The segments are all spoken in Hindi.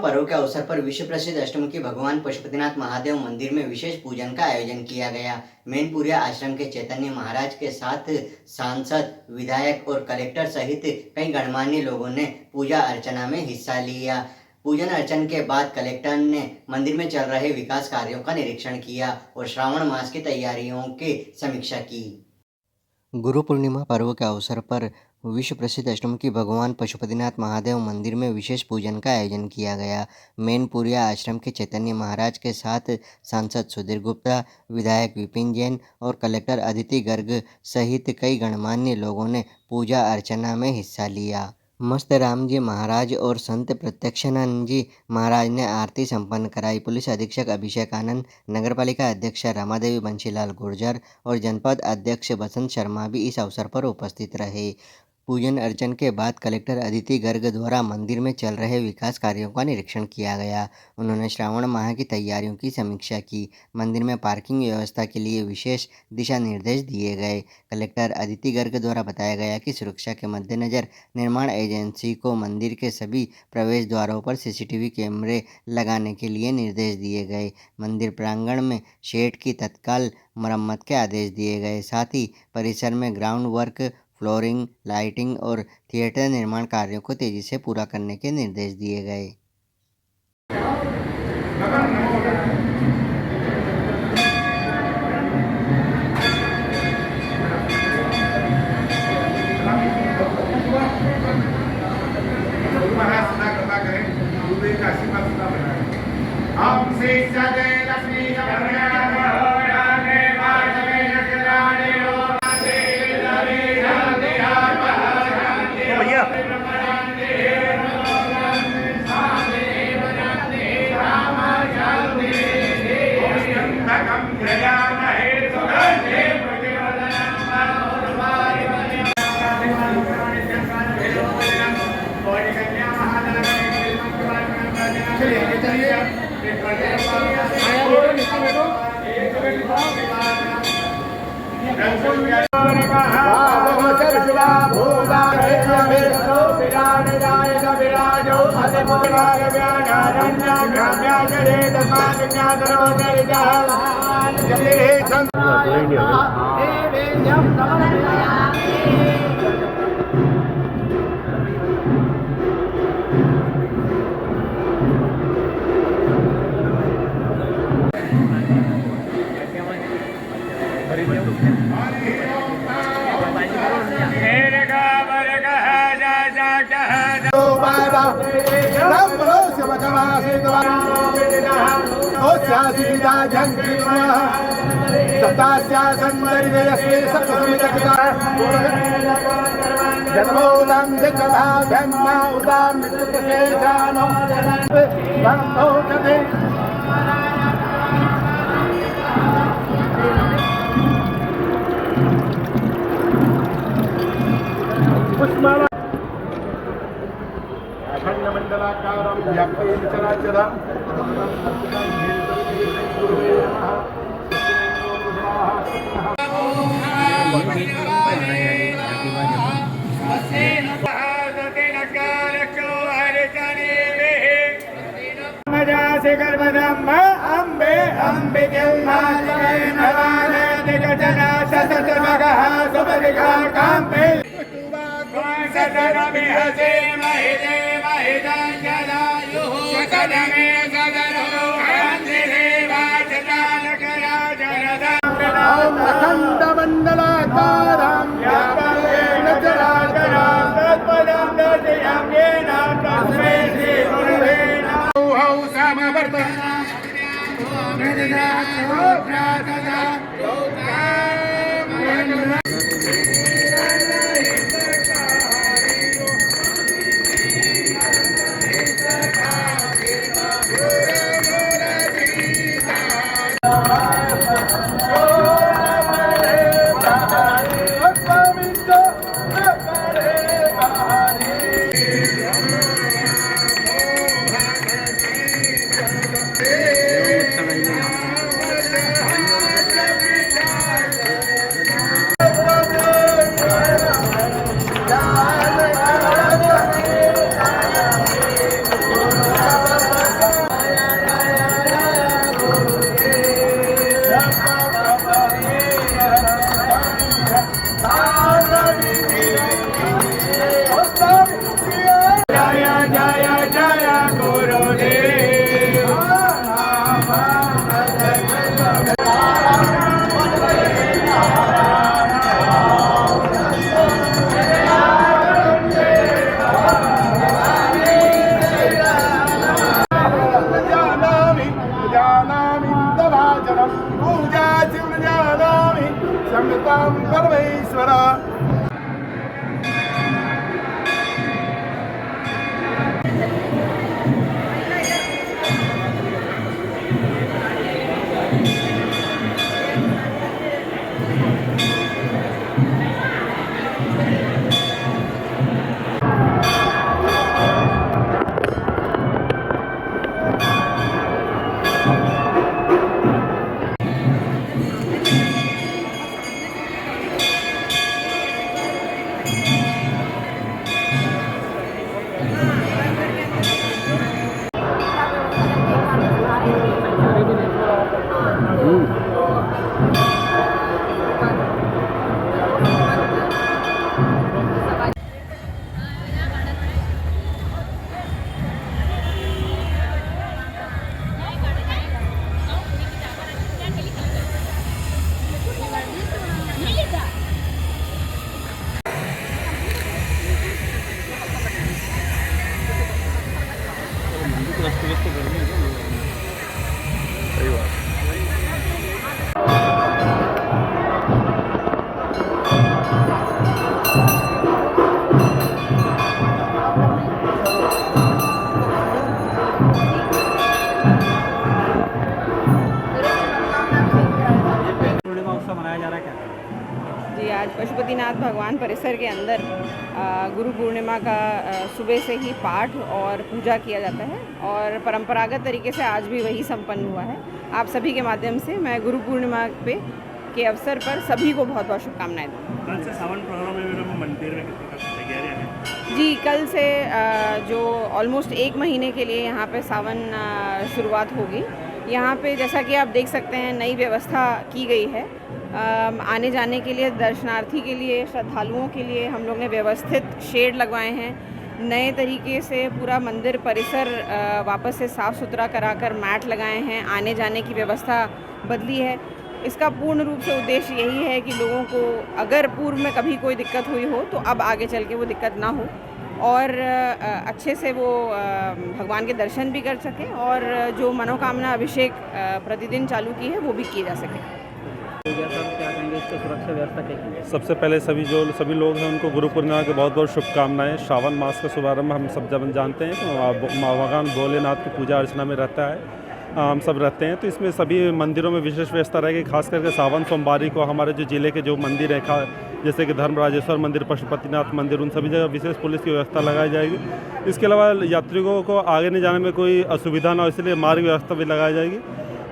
पर्व के अवसर पर विश्व प्रसिद्ध अष्टमुखी भगवान पशुपतिनाथ महादेव मंदिर में विशेष पूजन का आयोजन किया गया। मैनपुरिया आश्रम के चैतन्य महाराज के साथ सांसद, विधायक और कलेक्टर सहित कई गणमान्य लोगों ने पूजा अर्चना में हिस्सा लिया। पूजन अर्चन के बाद कलेक्टर ने मंदिर में चल रहे विकास कार्यों का निरीक्षण किया और श्रावण मास की तैयारियों की समीक्षा की। गुरु पूर्णिमा पर्व के अवसर पर विश्व प्रसिद्ध अष्टमुखी भगवान पशुपतिनाथ महादेव मंदिर में विशेष पूजन का आयोजन किया गया। मैनपुरिया आश्रम के चैतन्य महाराज के साथ सांसद सुधीर गुप्ता, विधायक विपिन जैन और कलेक्टर अदिति गर्ग सहित कई गणमान्य लोगों ने पूजा अर्चना में हिस्सा लिया। मस्त राम जी महाराज और संत प्रत्यक्षानंद जी महाराज ने आरती संपन्न कराई। पुलिस अधीक्षक अभिषेक आनंद, नगरपालिका अध्यक्ष रमादेवी बंशीलाल गुर्जर और जनपद अध्यक्ष बसंत शर्मा भी इस अवसर पर उपस्थित रहे। पूजन अर्चन के बाद कलेक्टर अदिति गर्ग द्वारा मंदिर में चल रहे विकास कार्यों का निरीक्षण किया गया। उन्होंने श्रावण माह की तैयारियों की समीक्षा की। मंदिर में पार्किंग व्यवस्था के लिए विशेष दिशा निर्देश दिए गए। कलेक्टर अदिति गर्ग द्वारा बताया गया कि सुरक्षा के मद्देनज़र निर्माण एजेंसी को मंदिर के सभी प्रवेश द्वारों पर सीसीटीवी कैमरे लगाने के लिए निर्देश दिए गए। मंदिर प्रांगण में शेड की तत्काल मरम्मत के आदेश दिए गए। साथ ही परिसर में ग्राउंड वर्क, फ्लोरिंग, लाइटिंग और थिएटर निर्माण कार्यों को तेजी से पूरा करने के निर्देश दिए गए। पशुपतिनाथ भगवान परिसर के अंदर गुरु पूर्णिमा का सुबह से ही पाठ और पूजा किया जाता है और परंपरागत तरीके से आज भी वही संपन्न हुआ है। आप सभी के माध्यम से मैं गुरु पूर्णिमा के अवसर पर सभी को बहुत बहुत शुभकामनाएं दूँ। कल से सावन प्रोग्राम में मंदिर में तैयारियां हैं जी, कल से जो ऑलमोस्ट 1 महीने के लिए यहाँ पे सावन शुरुआत होगी। यहाँ पे जैसा कि आप देख सकते हैं नई व्यवस्था की गई है। आने जाने के लिए दर्शनार्थी के लिए, श्रद्धालुओं के लिए हम लोग ने व्यवस्थित शेड लगवाए हैं। नए तरीके से पूरा मंदिर परिसर वापस से साफ़ सुथरा कराकर मैट लगाए हैं। आने जाने की व्यवस्था बदली है। इसका पूर्ण रूप से उद्देश्य यही है कि लोगों को अगर पूर्व में कभी कोई दिक्कत हुई हो तो अब आगे चल के वो दिक्कत ना हो और अच्छे से वो भगवान के दर्शन भी कर सकें और जो मनोकामना अभिषेक प्रतिदिन चालू की है वो भी किए जा सके। सुरक्षा व्यवस्था कैसी? सबसे पहले सभी लोग हैं उनको गुरु पूर्णिमा की बहुत बहुत शुभकामनाएं। श्रावण मास का शुभारंभ हम सब जब जानते हैं कि भगवान भोलेनाथ की पूजा अर्चना में रहता है, हम सब रहते हैं, तो इसमें सभी मंदिरों में विशेष व्यवस्था रहेगी। खास करके सावन सोमवारी को हमारे जो जिले के जो मंदिर हैं जैसे कि धर्मराजेश्वर मंदिर, पशुपतिनाथ मंदिर, उन सभी जगह विशेष पुलिस की व्यवस्था लगाई जाएगी। इसके अलावा यात्रियों को आगे नहीं जाने में कोई असुविधा ना हो इसलिए मार्ग व्यवस्था भी लगाई जाएगी।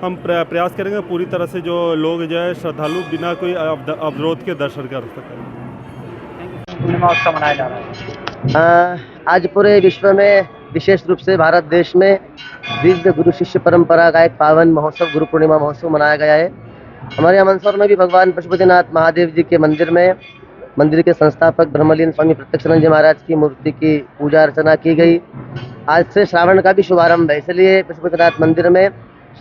हम प्रयास करेंगे पूरी तरह से जो लोग जो है श्रद्धालु बिना कोई अवरोध के दर्शन कर सकें। पूर्णिमा उत्सव मनाया जा रहा है। आज पूरे विश्व में, विशेष रूप से भारत देश में दिव्य गुरु शिष्य परंपरा का एक पावन महोत्सव गुरु पूर्णिमा महोत्सव मनाया गया है। हमारे यहाँ मंदसौर में भी भगवान पशुपतिनाथ महादेव जी के मंदिर में मंदिर के संस्थापक ब्रह्मलीन स्वामी प्रत्यक्षानंद जी महाराज की मूर्ति की पूजा अर्चना की गई। आज से श्रावण का भी शुभारंभ है, इसलिए पशुपतिनाथ मंदिर में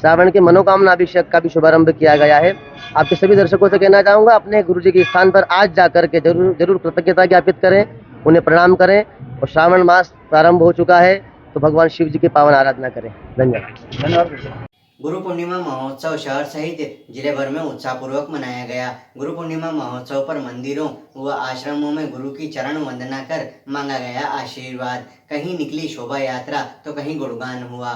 श्रावण के मनोकामना अभिषेक का भी शुभारंभ किया गया है। आपके सभी दर्शकों से कहना चाहूँगा, अपने गुरु जी के स्थान पर आज जाकर के जरूर कृतज्ञता ज्ञापित करें, उन्हें प्रणाम करें और श्रावण मास प्रारंभ हो चुका है तो भगवान शिव जी की पावन आराधना करें। धन्यवाद। गुरु पूर्णिमा महोत्सव शहर सहित जिले भर में उत्साहपूर्वक मनाया गया। गुरु पूर्णिमा महोत्सव पर मंदिरों व आश्रमों में गुरु की चरण वंदना कर मांगा गया आशीर्वाद। कहीं निकली शोभा यात्रा तो कहीं गुणगान हुआ।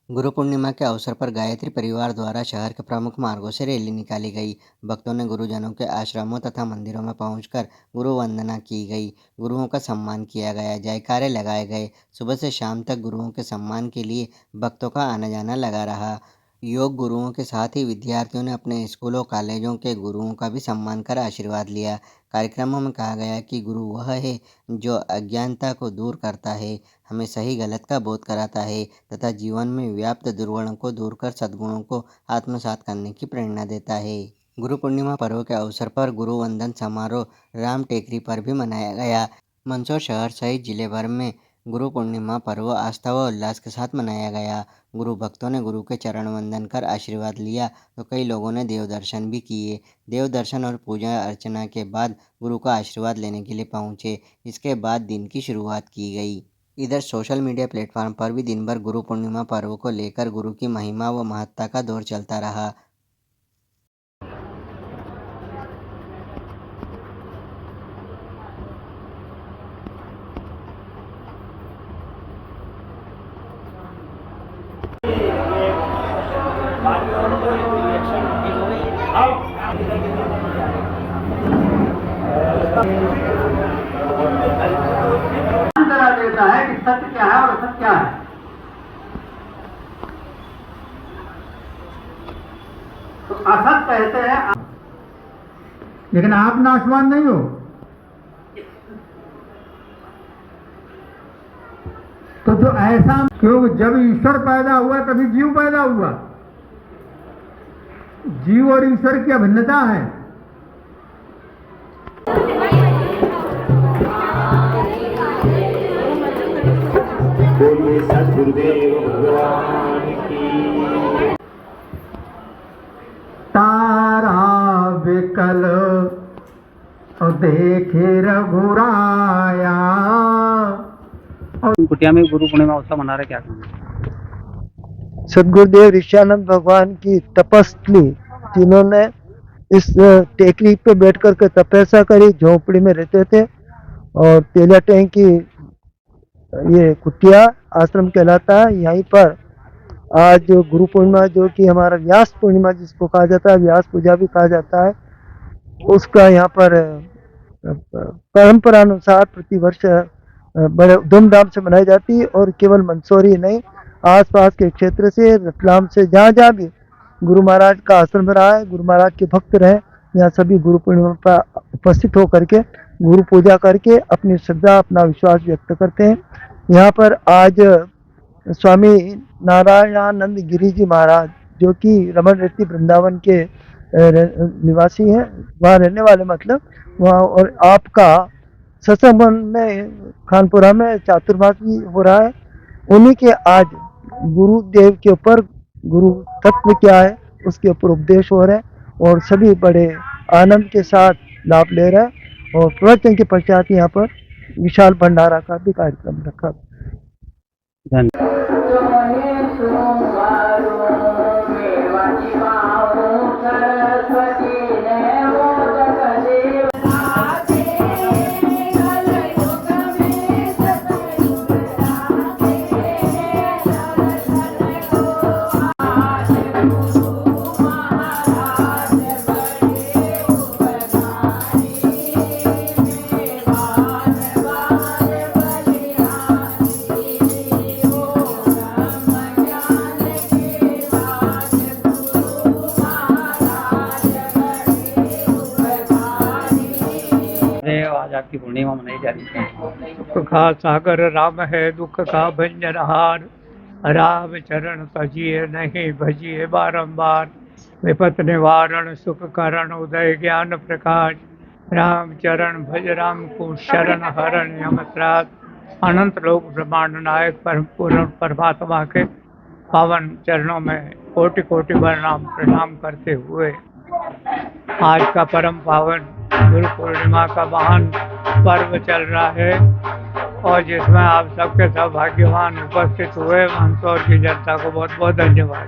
गुरु पूर्णिमा के अवसर पर गायत्री परिवार द्वारा शहर के प्रमुख मार्गों से रैली निकाली गई। भक्तों ने गुरुजनों के आश्रमों तथा मंदिरों में पहुंचकर गुरु वंदना की गई। गुरुओं का सम्मान किया गया, जयकारे लगाए गए। सुबह से शाम तक गुरुओं के सम्मान के लिए भक्तों का आना जाना लगा रहा। योग गुरुओं के साथ ही विद्यार्थियों ने अपने स्कूलों कॉलेजों के गुरुओं का भी सम्मान कर आशीर्वाद लिया। कार्यक्रमों में कहा गया कि गुरु वह है जो अज्ञानता को दूर करता है, हमें सही गलत का बोध कराता है तथा जीवन में व्याप्त दुर्गुणों को दूर कर सद्गुणों को आत्मसात करने की प्रेरणा देता है। गुरु पूर्णिमा पर्व के अवसर पर गुरु वंदन समारोह राम टेकरी पर भी मनाया गया। मंदसौर शहर सहित जिले भर में गुरु पूर्णिमा पर्व आस्था व उल्लास के साथ मनाया गया। गुरु भक्तों ने गुरु के चरण वंदन कर आशीर्वाद लिया तो कई लोगों ने देव दर्शन भी किए। देव दर्शन और पूजा अर्चना के बाद गुरु का आशीर्वाद लेने के लिए पहुंचे। इसके बाद दिन की शुरुआत की गई। इधर सोशल मीडिया प्लेटफॉर्म पर भी दिन भर गुरु पूर्णिमा पर्व को लेकर गुरु की महिमा व महत्ता का दौर चलता रहा। देता है कि सत्य क्या है और असत्य क्या है। तो असत कहते हैं, लेकिन आप नाशवान नहीं हो। तो जो ऐसा, क्योंकि जब ईश्वर पैदा हुआ तभी जीव पैदा हुआ। जीव और ईश्वर की अभिन्नता है। सद्गुरुदेव भगवान की। तारा विकल देखे रघुराया। कुटिया में गुरु पूर्णिमा उत्सव मना रहे, क्या कहना? सद्गुरुदेव ऋषियानंद भगवान की तपस्वी, जिन्होंने इस टेकरी पे बैठ कर के तपस्या करी, झोपड़ी में रहते थे और तेलिया टैंक की ये कुटिया आश्रम कहलाता है। यहीं पर आज गुरु पूर्णिमा, जो कि हमारा व्यास पूर्णिमा जिसको कहा जाता है, व्यास पूजा भी कहा जाता है, उसका यहाँ पर परंपरा अनुसार प्रतिवर्ष बड़े धूमधाम से मनाई जाती है। और केवल मंदसौर ही नहीं, आसपास के क्षेत्र से, रतलाम से, जहाँ जहाँ भी गुरु महाराज का आश्रम रहा है, गुरु महाराज के भक्त रहे, यहाँ सभी गुरु पूर्णिमा पर उपस्थित होकर के गुरु पूजा करके अपनी श्रद्धा, अपना विश्वास व्यक्त करते हैं। यहाँ पर आज स्वामी नारायणानंद गिरी जी महाराज, जो कि रमन रेती वृंदावन के निवासी हैं, वहाँ रहने वाले, मतलब वहाँ, और आपका सत्संग वन में खानपुरा में चातुर्मास भी हो रहा है। उन्हीं के आज गुरुदेव के ऊपर गुरु तत्व क्या है उसके ऊपर उपदेश हो रहे हैं और सभी बड़े आनंद के साथ लाभ ले रहे हैं। और प्रवचन के पश्चात यहाँ पर विशाल भंडारा का भी कार्यक्रम रखा। आज आपकी पूर्णिमा मनाई जा रही है। सुख का सागर राम है, दुख का भंजनहार, राम चरण तजिए नहीं भजिए बारंबार, विपत निवारण सुख करण उदय ज्ञान प्रकाश, राम चरण भज राम को शरण हरण यम त्रास, अनंत लोक ब्रह्मांड नायक परम पूर्ण परमात्मा के पावन चरणों में कोटि कोटि प्रणाम करते हुए आज का परम पावन गुरु पूर्णिमा का महान पर्व चल रहा है और जिसमें आप सबके सौभाग्यवान उपस्थित हुए। मंदसौर की जनता को बहुत बहुत धन्यवाद।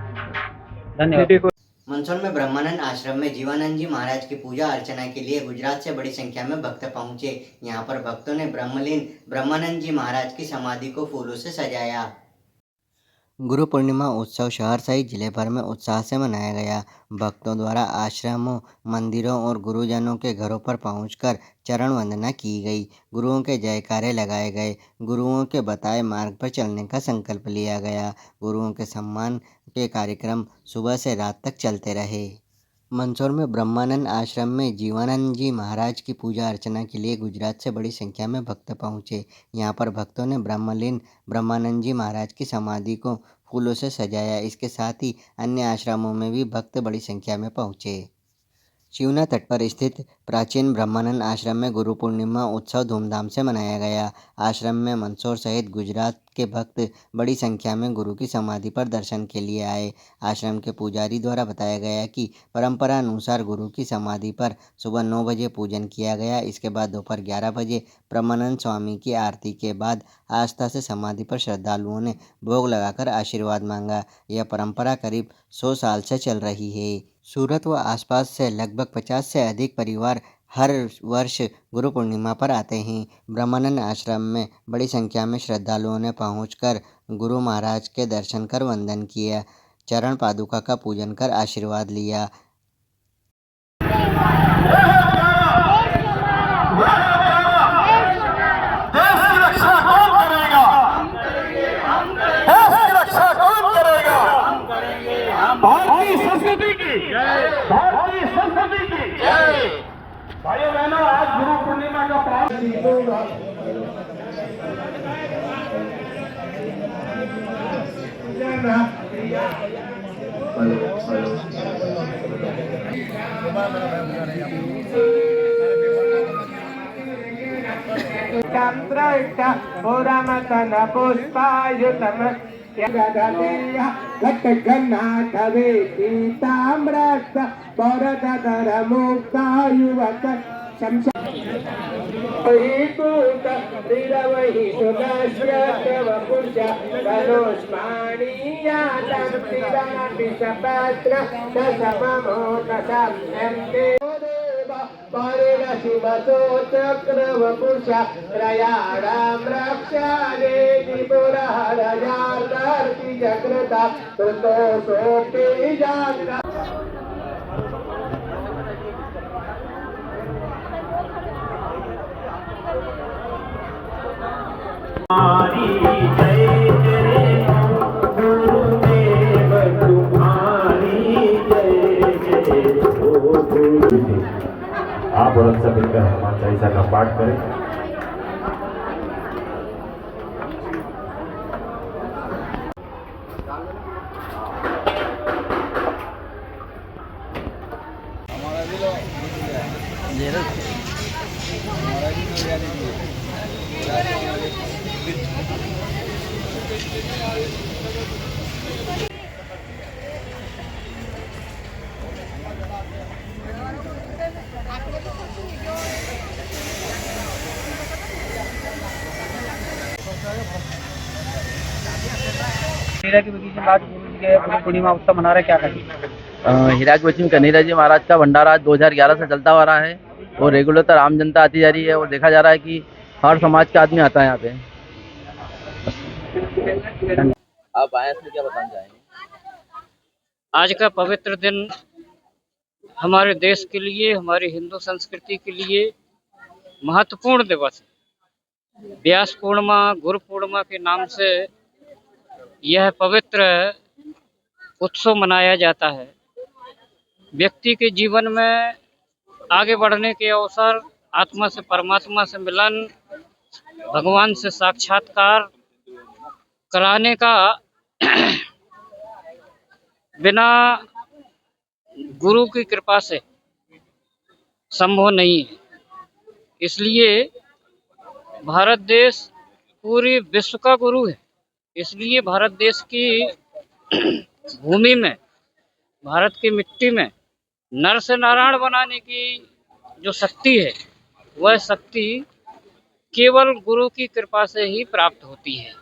मंदसौर में ब्रह्मानंद आश्रम में जीवानंद जी महाराज की पूजा अर्चना के लिए गुजरात से बड़ी संख्या में भक्त पहुंचे। यहां पर भक्तों ने ब्रह्मलीन ब्रह्मानंद जी महाराज की समाधि को फूलों से सजाया। गुरु पूर्णिमा उत्सव शहर सहित जिले भर में उत्साह से मनाया गया। भक्तों द्वारा आश्रमों, मंदिरों और गुरुजनों के घरों पर पहुंचकर चरण वंदना की गई। गुरुओं के जयकारे लगाए गए। गुरुओं के बताए मार्ग पर चलने का संकल्प लिया गया। गुरुओं के सम्मान के कार्यक्रम सुबह से रात तक चलते रहे। मंदसौर में ब्रह्मानंद आश्रम में जीवानंद जी महाराज की पूजा अर्चना के लिए गुजरात से बड़ी संख्या में भक्त पहुंचे। यहां पर भक्तों ने ब्रह्मलीन ब्रह्मानंद जी महाराज की समाधि को फूलों से सजाया। इसके साथ ही अन्य आश्रमों में भी भक्त बड़ी संख्या में पहुंचे। शिवना तट पर स्थित प्राचीन ब्रह्मानंद आश्रम में गुरु पूर्णिमा उत्सव धूमधाम से मनाया गया। आश्रम में मंदसौर सहित गुजरात के भक्त बड़ी संख्या में गुरु की समाधि पर दर्शन के लिए आए। आश्रम के पुजारी द्वारा बताया गया कि परंपरा अनुसार गुरु की समाधि पर सुबह 9 बजे पूजन किया गया। इसके बाद दोपहर 11 बजे ब्रह्मानंद स्वामी की आरती के बाद आस्था से समाधि पर श्रद्धालुओं ने भोग लगाकर आशीर्वाद मांगा। यह परंपरा करीब 100 साल से चल रही है। सूरत व आसपास से लगभग 50 से अधिक परिवार हर वर्ष गुरु पूर्णिमा पर आते हैं। ब्रह्मानंद आश्रम में बड़ी संख्या में श्रद्धालुओं ने पहुंचकर गुरु महाराज के दर्शन कर वंदन किया, चरण पादुका का पूजन कर आशीर्वाद लिया। भाइयों बहनों, आज गुरु पूर्णिमा का चक्रवपुषा प्रयाणां रक्षादे त्रिपुरहरजार्दर्ति जग्रता कृतो सोऽपि जाग्रता। हमारी जय जय गुरुदेव तुम्हारी जय जय हो गुरु। आप और सब मिलकर हनुमान चालीसा का पाठ करें। हीरा के बगीचे में आज गुरु जी के गुरु पूर्णिमा उत्सव मना रहे, क्या कहेंगे? हीरा के बगीचे में कन्हैया जी महाराज का भंडारा आज 2011 से चलता आ रहा है और रेगुलर आम जनता आती जा रही है और देखा जा रहा है कि हर समाज का आदमी आता है यहाँ पे। आप आए इसमें क्या बताना चाहेंगे? आज का पवित्र दिन हमारे देश के लिए, हमारी हिंदू संस्कृति के लिए महत्वपूर्ण दिवस है। व्यास पूर्णिमा, गुरु पूर्णिमा के नाम से यह पवित्र उत्सव मनाया जाता है। व्यक्ति के जीवन में आगे बढ़ने के अवसर, आत्मा से परमात्मा से मिलन, भगवान से साक्षात्कार कराने का बिना गुरु की कृपा से संभव नहीं है। इसलिए भारत देश पूरे विश्व का गुरु है। इसलिए भारत देश की भूमि में, भारत की मिट्टी में नर से नारायण बनाने की जो शक्ति है, वह शक्ति केवल गुरु की कृपा से ही प्राप्त होती है।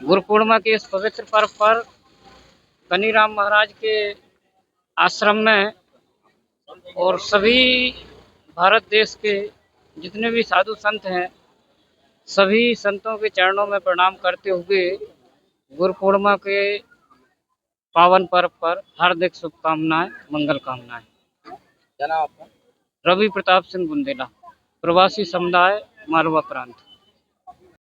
गुरु पूर्णिमा के इस पवित्र पर्व पर कन्हैयाराम महाराज के आश्रम में और सभी भारत देश के जितने भी साधु संत हैं, सभी संतों के चरणों में प्रणाम करते हुए गुरु पूर्णिमा के पावन पर्व पर हार्दिक शुभकामनाएं, मंगल कामनाएं। क्या नाम आपका? रवि प्रताप सिंह बुंदेला, प्रवासी समुदाय, मालवा प्रांत।